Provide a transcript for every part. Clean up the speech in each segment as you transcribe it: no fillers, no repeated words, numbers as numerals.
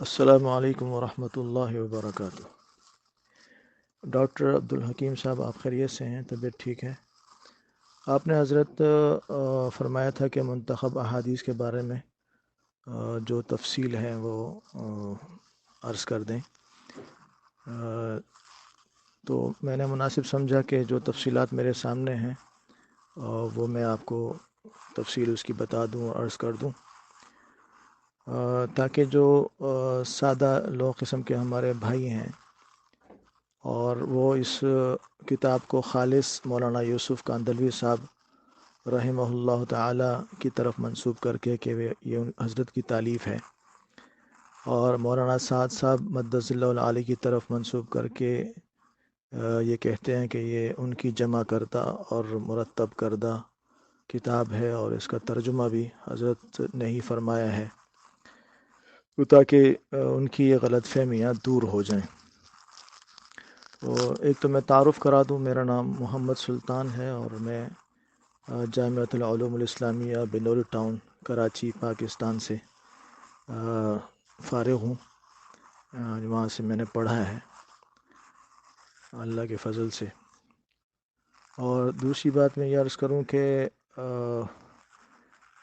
السلام علیکم ورحمۃ اللہ وبرکاتہ۔ ڈاکٹر عبدالحکیم صاحب، آپ خیریت سے ہیں؟ طبیعت ٹھیک ہے؟ آپ نے حضرت فرمایا تھا کہ منتخب احادیث کے بارے میں جو تفصیل ہے وہ عرض کر دیں۔ تو میں نے مناسب سمجھا کہ جو تفصیلات میرے سامنے ہیں وہ میں آپ کو تفصیل اس کی بتا دوں اور عرض کر دوں، تاکہ جو سادہ لوگ قسم کے ہمارے بھائی ہیں اور وہ اس کتاب کو خالص مولانا یوسف کاندھلوی صاحب رحمہ اللہ تعالی کی طرف منسوب کر کے کہ یہ حضرت کی تالیف ہے، اور مولانا سعد صاحب مدث اللہ العالی کی طرف منسوب کر کے یہ کہتے ہیں کہ یہ ان کی جمع کردہ اور مرتب کردہ کتاب ہے، اور اس کا ترجمہ بھی حضرت نے ہی فرمایا ہے، تو تاکہ ان کی یہ غلط فہمیاں دور ہو جائیں۔ تو ایک تو میں تعارف کرا دوں، میرا نام محمد سلطان ہے اور میں جامعۃ العلوم الاسلامیہ بنول ٹاؤن کراچی پاکستان سے فارغ ہوں۔ وہاں سے میں نے پڑھا ہے اللہ کے فضل سے۔ اور دوسری بات میں یہ عرض کروں کہ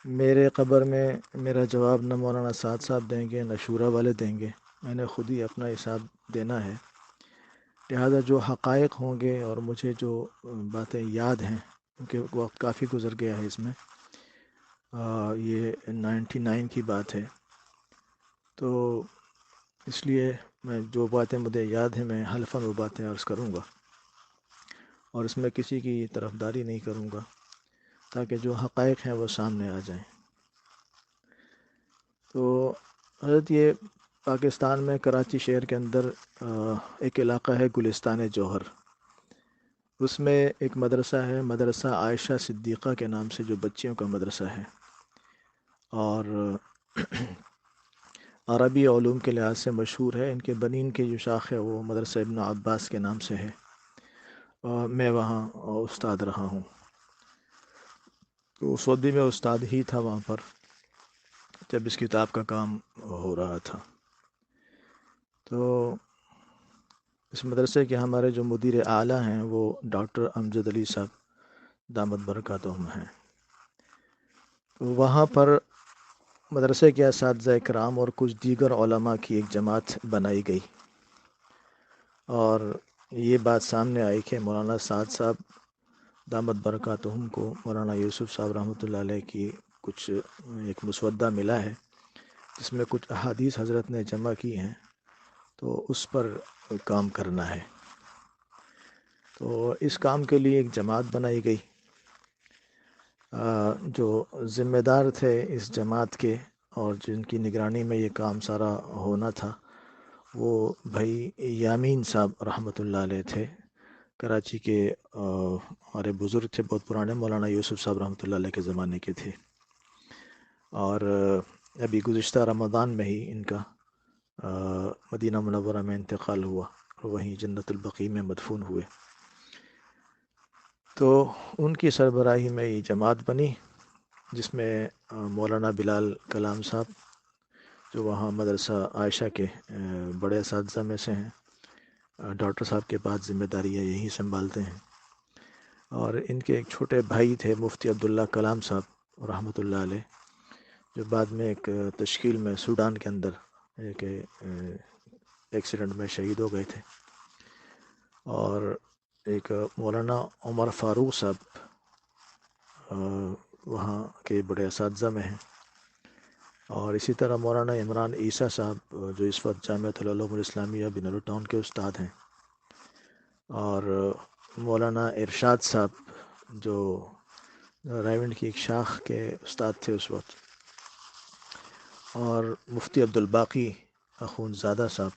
میرے قبر میں میرا جواب نہ مولانا سعد صاحب دیں گے نہ شورا والے دیں گے، میں نے خود ہی اپنا حساب دینا ہے، لہذا جو حقائق ہوں گے اور مجھے جو باتیں یاد ہیں، کیونکہ وقت کافی گزر گیا ہے اس میں، یہ 99 کی بات ہے، تو اس لیے میں جو باتیں مجھے یاد ہیں میں حلفاً وہ باتیں عرض کروں گا، اور اس میں کسی کی طرفداری نہیں کروں گا، تاکہ جو حقائق ہیں وہ سامنے آ جائیں۔ تو حضرت یہ پاکستان میں کراچی شہر کے اندر ایک علاقہ ہے گلستان جوہر، اس میں ایک مدرسہ ہے، مدرسہ عائشہ صدیقہ کے نام سے، جو بچیوں کا مدرسہ ہے، اور عربی علوم کے لحاظ سے مشہور ہے۔ ان کے بنین کی جو شاخ ہے وہ مدرسہ ابن عباس کے نام سے ہے، اور میں وہاں استاد رہا ہوں، تو اس وقت بھی میں استاد ہی تھا وہاں پر جب اس کتاب کا کام ہو رہا تھا۔ تو اس مدرسے کے ہمارے جو مدیر اعلیٰ ہیں وہ ڈاکٹر امجد علی صاحب دامت برکاتہم ہیں۔ تو وہاں پر مدرسے کے اساتذہ کرام اور کچھ دیگر علماء کی ایک جماعت بنائی گئی، اور یہ بات سامنے آئی کہ مولانا سعد صاحب دامت برکاتہم کو مولانا یوسف صاحب رحمۃ اللہ علیہ کی کچھ ایک مسودہ ملا ہے، جس میں کچھ احادیث حضرت نے جمع کی ہیں، تو اس پر کام کرنا ہے۔ تو اس کام کے لیے ایک جماعت بنائی گئی۔ جو ذمہ دار تھے اس جماعت کے اور جن کی نگرانی میں یہ کام سارا ہونا تھا، وہ بھائی یامین صاحب رحمۃ اللہ علیہ تھے، کراچی کے ہمارے بزرگ تھے، بہت پرانے، مولانا یوسف صاحب رحمۃ اللہ علیہ کے زمانے کے تھے، اور ابھی گزشتہ رمضان میں ہی ان کا مدینہ منورہ میں انتقال ہوا، اور وہیں جنت البقیع میں مدفون ہوئے۔ تو ان کی سربراہی میں یہ جماعت بنی، جس میں مولانا بلال کلام صاحب، جو وہاں مدرسہ عائشہ کے بڑے اساتذہ میں سے ہیں، ڈاکٹر صاحب کے بعد ذمہ داریاں یہی سنبھالتے ہیں، اور ان کے ایک چھوٹے بھائی تھے مفتی عبداللہ کلام صاحب رحمۃ اللہ علیہ، جو بعد میں ایک تشکیل میں سوڈان کے اندر ایک ایکسیڈنٹ میں شہید ہو گئے تھے، اور ایک مولانا عمر فاروق صاحب وہاں کے بڑے اساتذہ میں ہیں، اور اسی طرح مولانا عمران عیسیٰ صاحب جو اس وقت جامعۃ العلوم الاسلامیہ بنول ٹاؤن کے استاد ہیں، اور مولانا ارشاد صاحب جو رائیونڈ کی ایک شاخ کے استاد تھے اس وقت، اور مفتی عبدالباقی اخون زادہ صاحب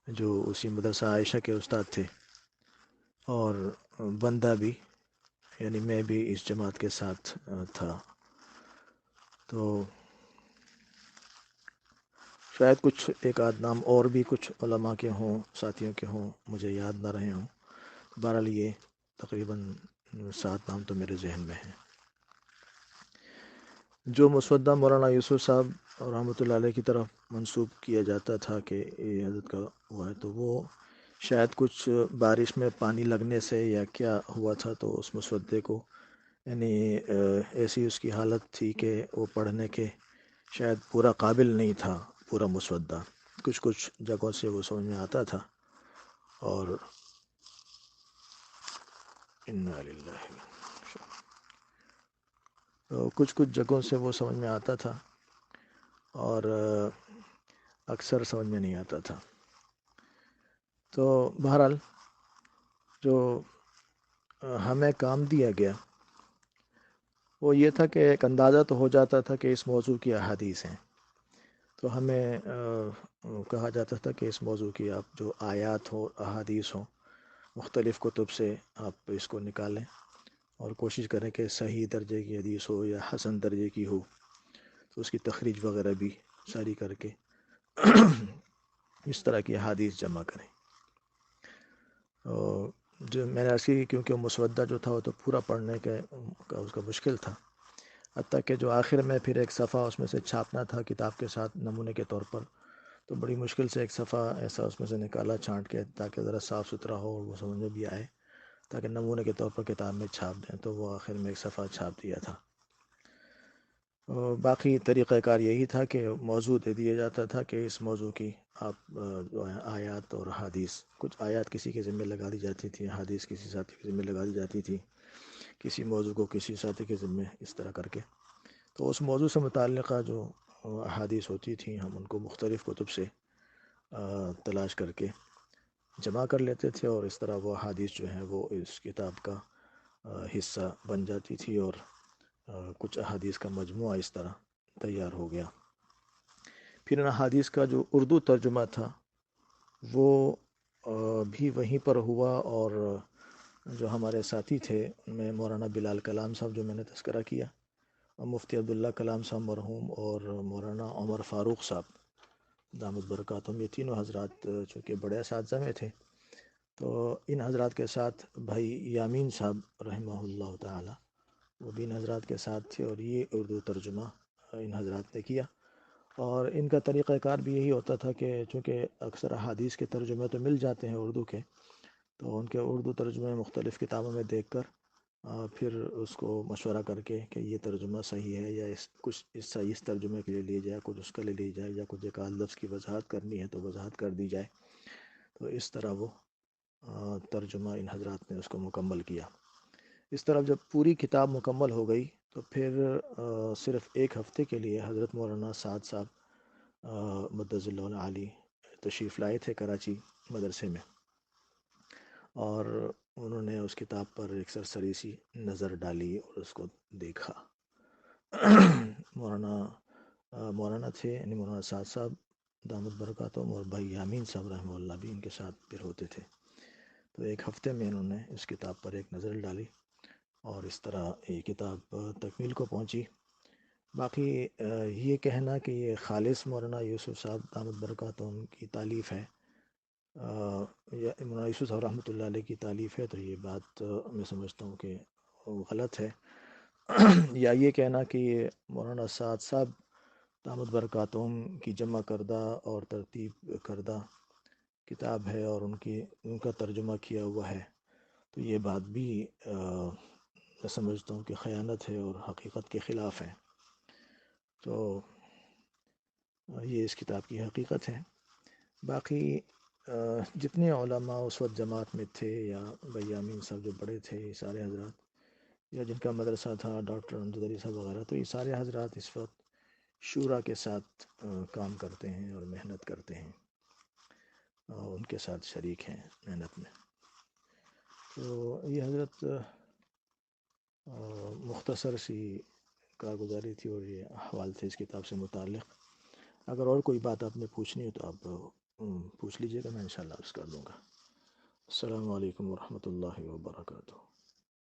جو اسی مدرسہ عائشہ کے استاد تھے، اور بندہ بھی، یعنی میں بھی اس جماعت کے ساتھ تھا۔ تو شاید کچھ ایک آدھ نام اور بھی کچھ علماء کے ہوں، ساتھیوں کے ہوں، مجھے یاد نہ رہے ہوں، بہرحال یہ تقریباً 7 نام تو میرے ذہن میں ہیں۔ جو مسودہ مولانا یوسف صاحب رحمۃ اللہ علیہ کی طرف منسوب کیا جاتا تھا کہ یہ حضرت کا ہوا ہے، تو وہ شاید کچھ بارش میں پانی لگنے سے یا کیا ہوا تھا، تو اس مسودے کو یعنی ایسی اس کی حالت تھی کہ وہ پڑھنے کے شاید پورا قابل نہیں تھا پورا مسودہ، کچھ کچھ جگہوں سے وہ سمجھ میں آتا تھا، اور انا للہ کچھ کچھ جگہوں سے وہ سمجھ میں آتا تھا، اور اکثر سمجھ میں نہیں آتا تھا۔ تو بہرحال جو ہمیں کام دیا گیا وہ یہ تھا کہ ایک اندازہ تو ہو جاتا تھا کہ اس موضوع کی احادیث ہیں، تو ہمیں کہا جاتا تھا کہ اس موضوع کی آپ جو آیات ہو احادیث ہوں مختلف کتب سے آپ اس کو نکالیں اور کوشش کریں کہ صحیح درجے کی حدیث ہو یا حسن درجے کی ہو، تو اس کی تخریج وغیرہ بھی ساری کر کے اس طرح کی احادیث جمع کریں۔ جو میں نے عرض کی کیونکہ مسودہ جو تھا وہ تو پورا پڑھنے کا اس کا مشکل تھا، حتیٰ کہ جو آخر میں پھر ایک صفحہ اس میں سے چھاپنا تھا کتاب کے ساتھ نمونے کے طور پر، تو بڑی مشکل سے ایک صفحہ ایسا اس میں سے نکالا چھانٹ کے تاکہ ذرا صاف ستھرا ہو اور وہ سمجھ میں بھی آئے، تاکہ نمونے کے طور پر کتاب میں چھاپ دیں، تو وہ آخر میں ایک صفحہ چھاپ دیا تھا۔ باقی طریقہ کار یہی تھا کہ موضوع دے دیا جاتا تھا کہ اس موضوع کی آپ جو ہے آیات اور حدیث، کچھ آیات کسی کے ذمہ لگا دی جاتی تھی، حدیث کسی ساتھی کے ذمہ لگا دی جاتی تھی، کسی موضوع کو کسی ساتھی کے ذمہ، اس طرح کر کے تو اس موضوع سے متعلقہ جو احادیث ہوتی تھیں ہم ان کو مختلف کتب سے تلاش کر کے جمع کر لیتے تھے، اور اس طرح وہ احادیث جو ہیں وہ اس کتاب کا حصہ بن جاتی تھی، اور کچھ احادیث کا مجموعہ اس طرح تیار ہو گیا۔ پھر ان احادیث کا جو اردو ترجمہ تھا وہ بھی وہیں پر ہوا، اور جو ہمارے ساتھی تھے ان میں مولانا بلال کلام صاحب جو میں نے تذکرہ کیا، اور مفتی عبداللہ کلام صاحب مرحوم، اور مولانا عمر فاروق صاحب دامت برکاتہم، یہ تینوں حضرات چونکہ بڑے اساتذہ میں تھے، تو ان حضرات کے ساتھ بھائی یامین صاحب رحمہ اللہ تعالی وہ بھی ان حضرات کے ساتھ تھے، اور یہ اردو ترجمہ ان حضرات نے کیا۔ اور ان کا طریقہ کار بھی یہی ہوتا تھا کہ چونکہ اکثر احادیث کے ترجمے تو مل جاتے ہیں اردو کے، تو ان کے اردو ترجمے مختلف کتابوں میں دیکھ کر پھر اس کو مشورہ کر کے کہ یہ ترجمہ صحیح ہے یا کچھ صحیح اس ترجمے کے لیے لیا جائے، کچھ اس کے لیے لی جائے، یا کچھ ایک آدھ لفظ کی وضاحت کرنی ہے تو وضاحت کر دی جائے، تو اس طرح وہ ترجمہ ان حضرات نے اس کو مکمل کیا۔ اس طرح جب پوری کتاب مکمل ہو گئی تو پھر صرف ایک ہفتے کے لیے حضرت مولانا سعد صاحب مدظ اللہ علی تشریف لائے تھے کراچی مدرسے میں، اور انہوں نے اس کتاب پر ایک سرسری سی نظر ڈالی اور اس کو دیکھا۔ مولانا تھے یعنی مولانا سعد صاحب دامت برکاتہم، اور بھائی یامین صاحب رحمہ اللہ بھی ان کے ساتھ پھر ہوتے تھے، تو ایک ہفتے میں انہوں نے اس کتاب پر ایک نظر ڈالی، اور اس طرح یہ کتاب تکمیل کو پہنچی۔ باقی یہ کہنا کہ یہ خالص مولانا یوسف صاحب دامت برکاتہم کی تالیف ہے، یا مولانا یوسف صاحب رحمۃ اللہ علیہ کی تالیف ہے، تو یہ بات میں سمجھتا ہوں کہ غلط ہے۔ یا یہ کہنا کہ یہ مولانا سعد صاحب دامت برکاتہم کی جمع کردہ اور ترتیب کردہ کتاب ہے اور ان کا ترجمہ کیا ہوا ہے، تو یہ بات بھی میں سمجھتا ہوں کہ خیانت ہے اور حقیقت کے خلاف ہے۔ تو یہ اس کتاب کی حقیقت ہے۔ باقی جتنے علماء اس وقت جماعت میں تھے، یا بیامین صاحب جو بڑے تھے، یہ سارے حضرات، یا جن کا مدرسہ تھا ڈاکٹر امجد علی صاحب وغیرہ، تو یہ سارے حضرات اس وقت شورا کے ساتھ کام کرتے ہیں اور محنت کرتے ہیں، اور ان کے ساتھ شریک ہیں محنت میں۔ تو یہ حضرت مختصر سی کارگزاری تھی، اور یہ احوال تھے اس کتاب سے متعلق۔ اگر اور کوئی بات آپ نے پوچھنی ہے تو آپ پوچھ لیجیے گا، میں انشاءاللہ عرض کر دوں گا۔ السلام علیکم ورحمۃ اللہ وبرکاتہ۔